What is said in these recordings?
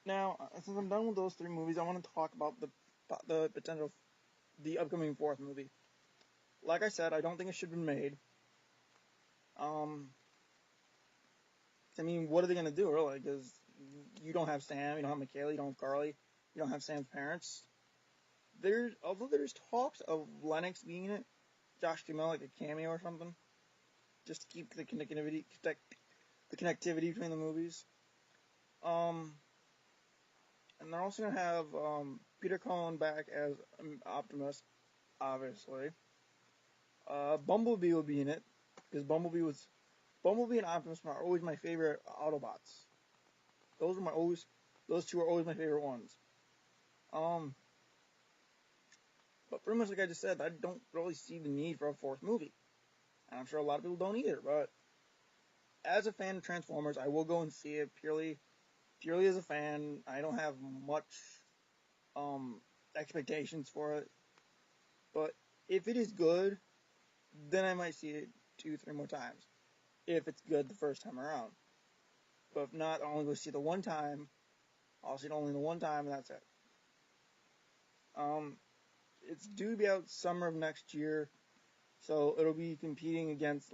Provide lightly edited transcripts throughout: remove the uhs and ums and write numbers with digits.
Now, since I'm done with those three movies, I want to talk about the potential, the upcoming fourth movie. Like I said, I don't think it should have been made. Um, I mean, what are they gonna do, really? Because you don't have Sam, you don't have Michaela, you don't have Carly, you don't have Sam's parents. Although there's talks of Lennox being in it, Josh Duhamel, like a cameo or something, just to keep the connectivity between the movies. Um, and they're also gonna have Peter Cullen back as Optimus, obviously. Bumblebee will be in it because Bumblebee and Optimus are always my favorite Autobots. Those two are always my favorite ones. Um, but pretty much like I just said, I don't really see the need for a fourth movie. And I'm sure a lot of people don't either, but as a fan of Transformers, I will go and see it purely as a fan. I don't have much, expectations for it. But if it is good, then I might see it 2, 3 more times. If it's good the first time around. But if not, I'll only go see it the one time. I'll see it only the one time, and that's it. It's due to be out summer of next year, so it'll be competing against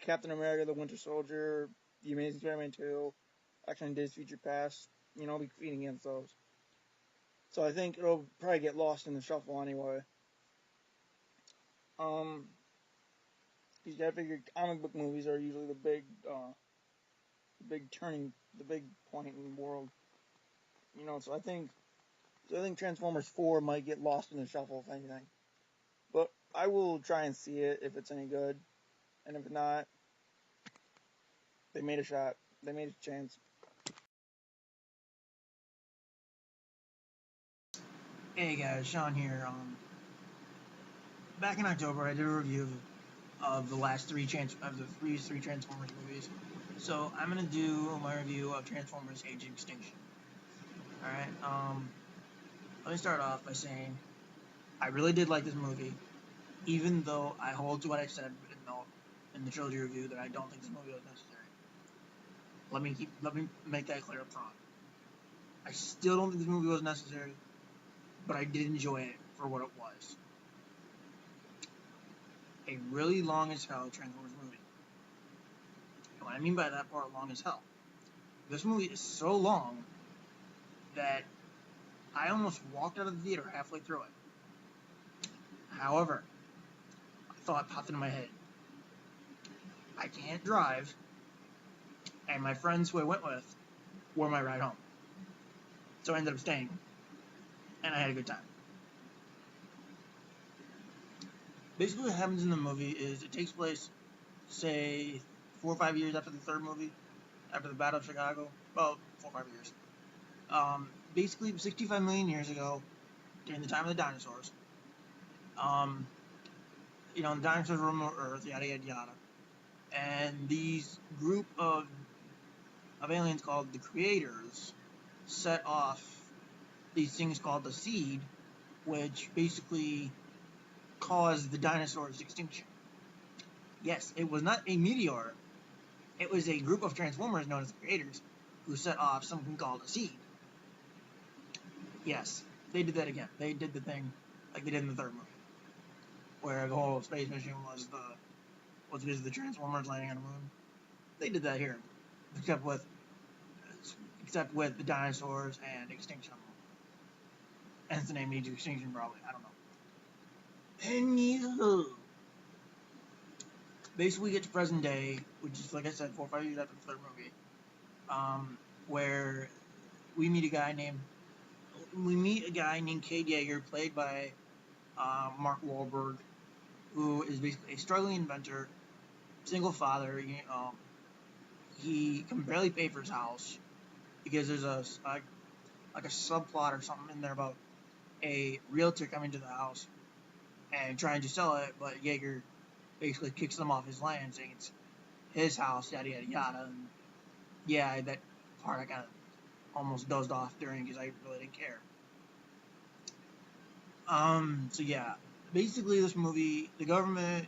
Captain America: The Winter Soldier, The Amazing Spider-Man 2, X-Men Days Future Past. I'll be competing against those. So I think it'll probably get lost in the shuffle anyway. You gotta figure comic book movies are usually the big point in the world. So I think Transformers 4 might get lost in the shuffle, if anything. But I will try and see it if it's any good. And if not, they made a shot. They made a chance. Hey guys, Sean here. Back in October, I did a review of the last three Transformers movies. So I'm gonna do my review of Transformers: Age of Extinction. All right. Let me start off by saying I really did like this movie, even though I hold to what I said in the trilogy review that I don't think this movie was necessary. Let me make that clear up front. I still don't think this movie was necessary, but I did enjoy it for what it was. A really long as hell Transformers movie. And what I mean by that part, long as hell. This movie is so long that I almost walked out of the theater halfway through it. However, a thought popped into my head. I can't drive, and my friends who I went with were my ride home. So I ended up staying, and I had a good time. Basically what happens in the movie is it takes place, say, 4 or 5 years after the third movie, after the Battle of Chicago. Well, 4 or 5 years. Basically, 65 million years ago, during the time of the dinosaurs, the dinosaurs roamed on Earth, yada yada yada, and these group of aliens called the Creators set off these things called the Seed, which basically caused the dinosaurs' extinction. Yes, it was not a meteor. It was a group of Transformers known as the Creators who set off something called a Seed. Yes, they did that again. They did the thing like they did in the third movie, where the whole space mission was because of the Transformers landing on the moon. They did that here, except with the dinosaurs and Extinction. Hence the name Age of Extinction, probably. I don't know. Anywho, basically we get to present day, which is, like I said, 4 or 5 years after the third movie, where we meet a guy named Cade Yeager, played by Mark Wahlberg, who is basically a struggling inventor, single father. He can barely pay for his house because there's a subplot or something in there about a realtor coming to the house and trying to sell it, but Yeager basically kicks them off his land, saying it's his house, yada yada yada. And yeah, that part I kind of almost dozed off during because I really didn't care. So yeah, basically this movie, the government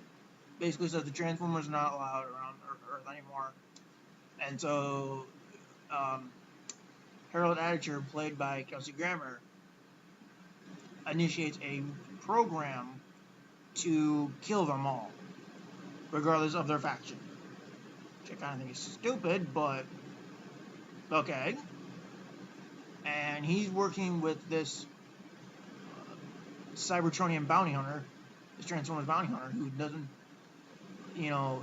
basically says the Transformers are not allowed around Earth anymore, and so Harold Addicher, played by Kelsey Grammer, initiates a program to kill them all, regardless of their faction. Which I kind of think is stupid, but okay. And he's working with this Cybertronian bounty hunter, this Transformers bounty hunter, who doesn't,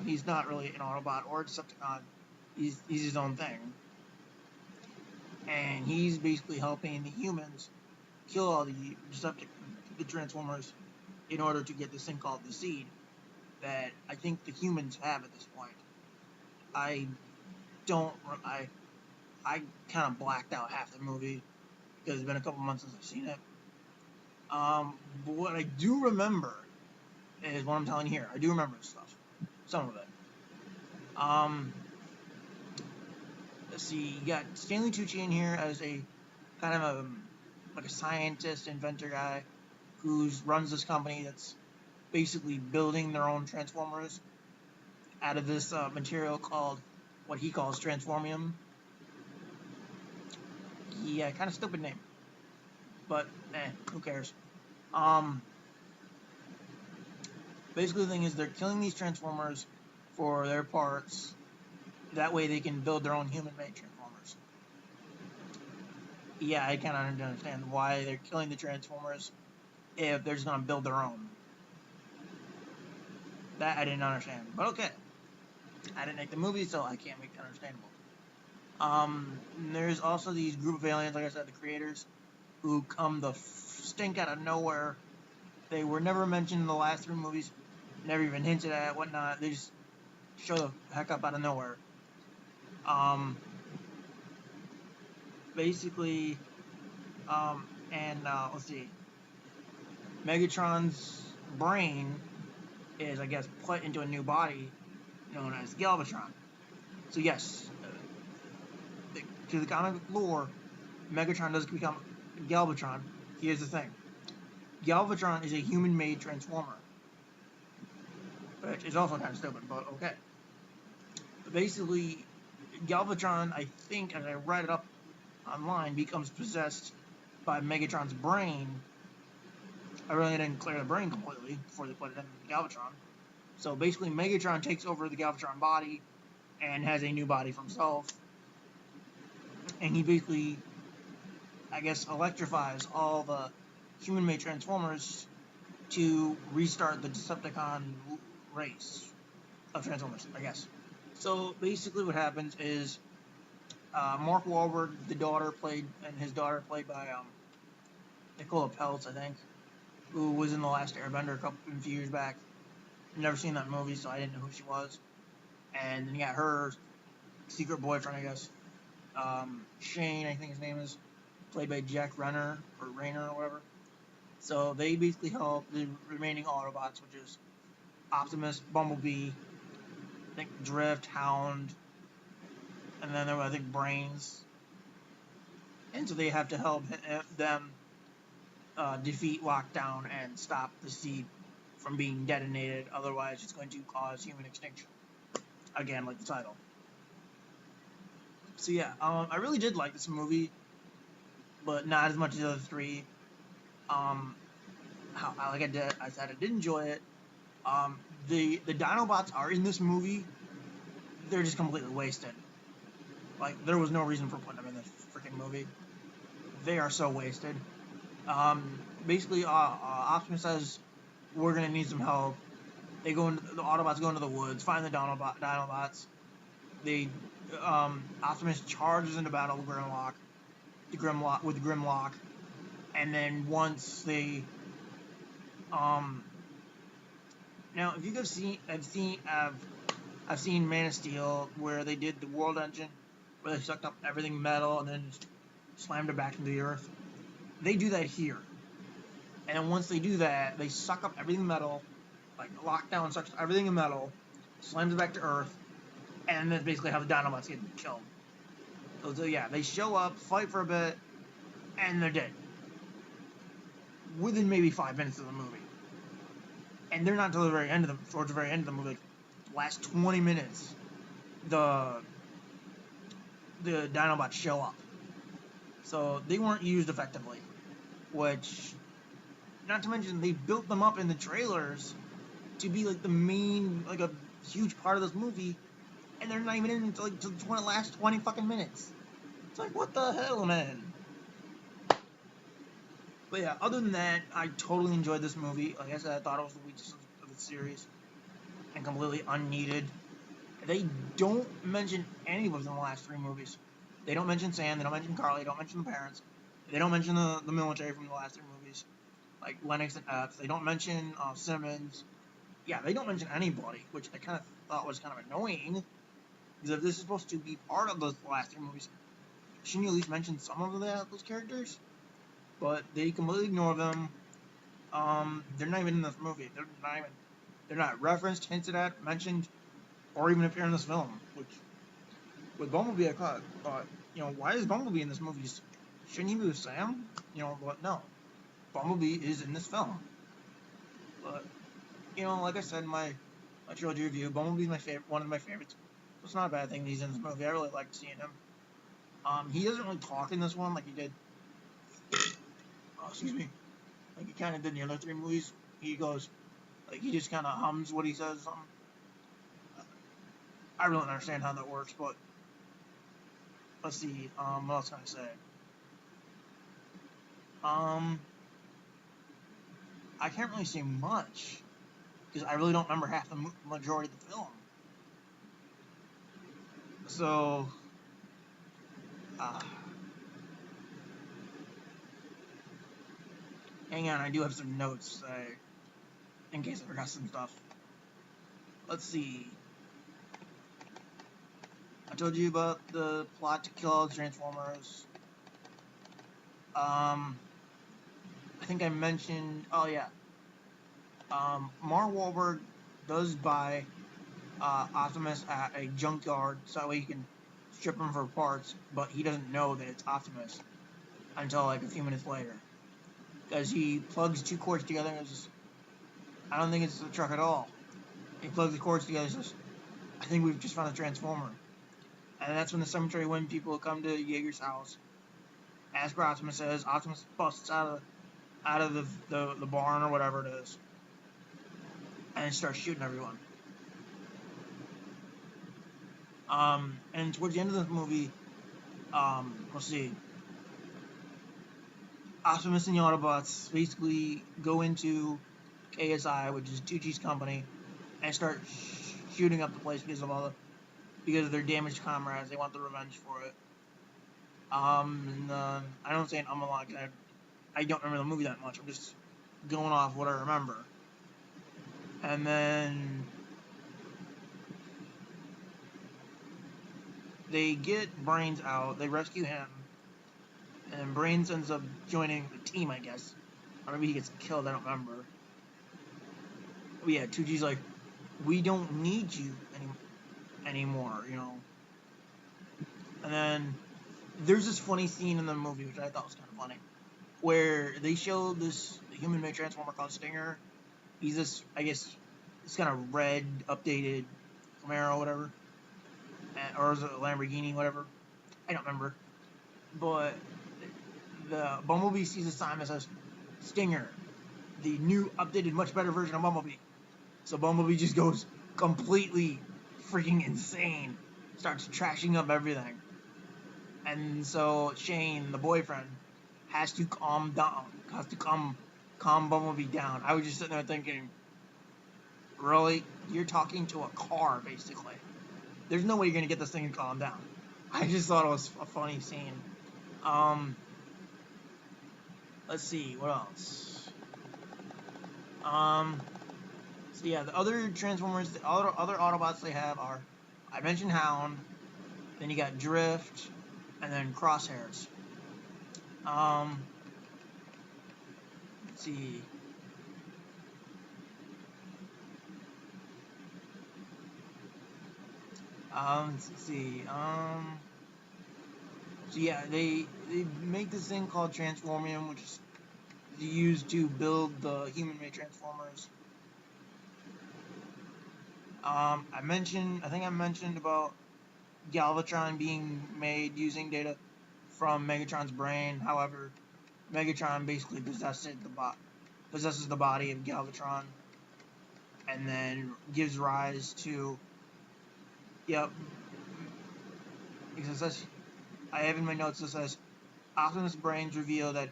he's not really an Autobot or a Decepticon. He's his own thing. And he's basically helping the humans kill all the Transformers in order to get this thing called the Seed that I think the humans have at this point. I kind of blacked out half the movie because it's been a couple months since I've seen it. But what I do remember is what I'm telling you here. I do remember this stuff. Some of it. Let's see. You got Stanley Tucci in here as a kind of like a scientist, inventor guy who runs this company that's basically building their own Transformers out of this material called what he calls Transformium. Yeah, kind of stupid name. But, who cares? Basically the thing is they're killing these Transformers for their parts. That way they can build their own human-made Transformers. Yeah, I kind of don't understand why they're killing the Transformers if they're just going to build their own. That I didn't understand. But okay. I didn't make the movie, so I can't make that understandable. There's also these group of aliens, like I said, the creators, who come the stink out of nowhere. They were never mentioned in the last 3 movies, never even hinted at, whatnot. They just show the heck up out of nowhere. Basically, let's see. Megatron's brain is, I guess, put into a new body known as Galvatron. So yes, to the comic lore, Megatron does become Galvatron. Here's the thing. Galvatron is a human-made Transformer. Which is also kind of stupid, but okay. But basically, Galvatron, I think, as I read it up online, becomes possessed by Megatron's brain. I really didn't clear the brain completely before they put it in Galvatron. So basically, Megatron takes over the Galvatron body and has a new body for himself. And he basically, I guess, electrifies all the human-made Transformers to restart the Decepticon race of Transformers, I guess. So basically what happens is Mark Wahlberg, his daughter played by Nicola Peltz, I think, who was in The Last Airbender a few years back. Never seen that movie, so I didn't know who she was. And then you got her secret boyfriend, I guess, Shane, I think his name is, played by Jack Renner, or Rayner, or whatever. So they basically help the remaining Autobots, which is Optimus, Bumblebee, I think Drift, Hound, and then there were, I think, Brains. And so they have to help them defeat Lockdown and stop the Seed from being detonated, otherwise it's going to cause human extinction. Again, like the title. So yeah, I really did like this movie, but not as much as the other 3. Like I said, I did enjoy it. The Dinobots are in this movie. They're just completely wasted. Like, there was no reason for putting them in this freaking movie. They are so wasted. Basically, Optimus says, we're gonna need some help. The Autobots go into the woods, find the Dinobots. Optimus charges into battle with Grimlock, and then once they, now if you guys I've seen Man of Steel where they did the World Engine, where they sucked up everything metal and then just slammed it back into the earth. They do that here. And then once they do that, they suck up everything metal, like Lockdown sucks everything in metal, slams it back to Earth, and that's basically how the Dinobots get killed. So yeah, they show up, fight for a bit, and they're dead. Within maybe 5 minutes of the movie. And they're not until the very end of towards the very end of the movie, like the last 20 minutes, the Dinobots show up. So they weren't used effectively, which, not to mention, they built them up in the trailers to be like the main, like a huge part of this movie, and they're not even in until like the last 20 fucking minutes. It's like, what the hell, man? But yeah, other than that, I totally enjoyed this movie. Like I said, I thought it was the weakest of the series and completely unneeded. They don't mention any of them in the last 3 movies. They don't mention Sam, they don't mention Carly, they don't mention the parents. They don't mention the military from the last 3 movies, like Lennox and Epps. They don't mention Simmons. Yeah, they don't mention anybody, which I kind of thought was kind of annoying. Because if this is supposed to be part of those last 3 movies, shouldn't you at least mention some of those characters? But they completely ignore them. They're not even in this movie. They're not referenced, hinted at, mentioned, or even appear in this film. Which, with Bumblebee, I thought, why is Bumblebee in this movie? Shouldn't he be with Sam? But no. Bumblebee is in this film. But, like I said in my trilogy review, Bumblebee's one of my favorites. It's not a bad thing that he's in this movie. I really liked seeing him. He doesn't really talk in this one like he did. Excuse me. Like he kind of did in the other 3 movies. He goes, like he just kind of hums what he says or something. I really don't understand how that works, but let's see. What else can I say? I can't really say much because I really don't remember half the majority of the film. So, hang on, I do have some notes in case I forgot some stuff. Let's see. I told you about the plot to kill all the Transformers. I think I mentioned. Oh yeah. Mark Wahlberg does buy Optimus at a junkyard so that way he can strip him for parts, but he doesn't know that it's Optimus until like a few minutes later. Because he plugs 2 cords together and it's just, I don't think it's the truck at all. He plugs the cords together and says, I think we've just found a Transformer. And that's when the Cemetery Wind people come to Yeager's house, ask where Optimus is. Optimus busts out of the barn or whatever it is, and starts shooting everyone. And towards the end of the movie, let's see, Optimus and the Autobots basically go into KSI, which is Tucci's company, and start shooting up the place because of their damaged comrades. They want the revenge for it. I don't say I'm a lot. I don't remember the movie that much. I'm just going off what I remember. And then they get Brains out. They rescue him. And Brains ends up joining the team, I guess. Or maybe he gets killed, I don't remember. But yeah, Tucci's like, we don't need you anymore, And then there's this funny scene in the movie, which I thought was kind of funny, where they show this human-made Transformer called Stinger. He's this, I guess, this kind of red, updated Camaro, whatever. Or is it a Lamborghini, whatever. I don't remember. But the Bumblebee sees a sign that says, Stinger, the new, updated, much better version of Bumblebee. So Bumblebee just goes completely freaking insane. Starts trashing up everything. And so Shane, the boyfriend, has to calm Bumblebee down. I was just sitting there thinking, really? You're talking to a car, basically. There's no way you're going to get this thing to calm down. I just thought it was a funny scene. Let's see, what else? So yeah, the other Transformers, the other Autobots they have are, I mentioned Hound, then you got Drift, and then Crosshairs. Let's see. Let's see. So yeah, they make this thing called Transformium, which is used to build the human-made Transformers. I think I mentioned about Galvatron being made using data from Megatron's brain. However, Megatron basically possesses the body of Galvatron, and then gives rise to, yep, it says, I have in my notes, it says, Optimus brains reveal that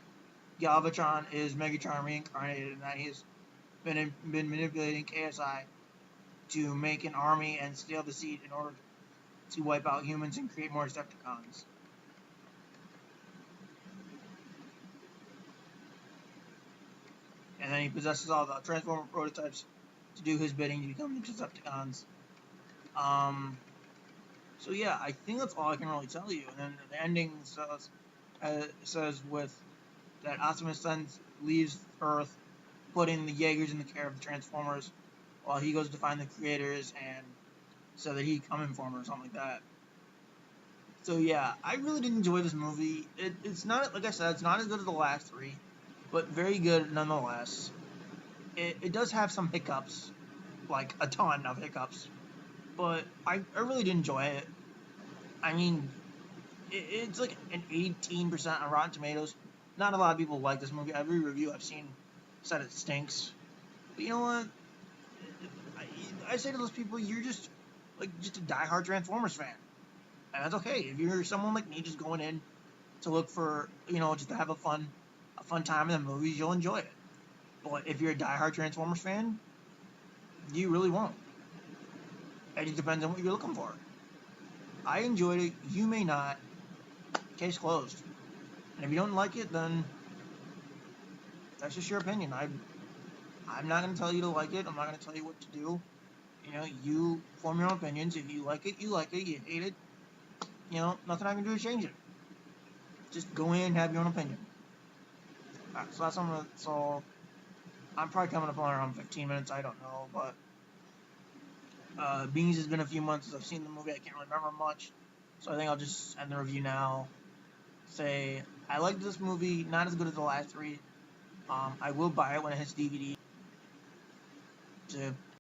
Galvatron is Megatron reincarnated, and that he has been manipulating KSI to make an army and steal the seed in order to wipe out humans and create more Decepticons. And then he possesses all the Transformer prototypes to do his bidding to become the Decepticons. So yeah, I think that's all I can really tell you. And then the ending says with that Optimus then leaves Earth, putting the Jaegers in the care of the Transformers, while he goes to find the creators and so that he come in for him or something like that. So yeah, I really did enjoy this movie. It's not, like I said, it's not as good as the last three, but very good nonetheless. It does have some hiccups, like a ton of hiccups, but I really did enjoy it. I mean, it's like an 18% on Rotten Tomatoes. Not a lot of people like this movie. Every review I've seen said it stinks. But you know what? I say to those people, you're just a diehard Transformers fan. And that's okay. If you're someone like me just going in to look for, just to have a fun time in the movies, you'll enjoy it. But if you're a diehard Transformers fan, you really won't. It just depends on what you're looking for. I enjoyed it. You may not. Case closed. And if you don't like it, then that's just your opinion. I'm not going to tell you to like it. I'm not going to tell you what to do. You form your own opinions. If you like it, you like it. You hate it, nothing I can do to change it. Just go in and have your own opinion. Alright, so that's something. So I'm probably coming up on around 15 minutes. I don't know, but being it's been a few months since I've seen the movie, I can't remember much. So I think I'll just end the review now. Say I liked this movie, not as good as the last three. I will buy it when it hits DVD. To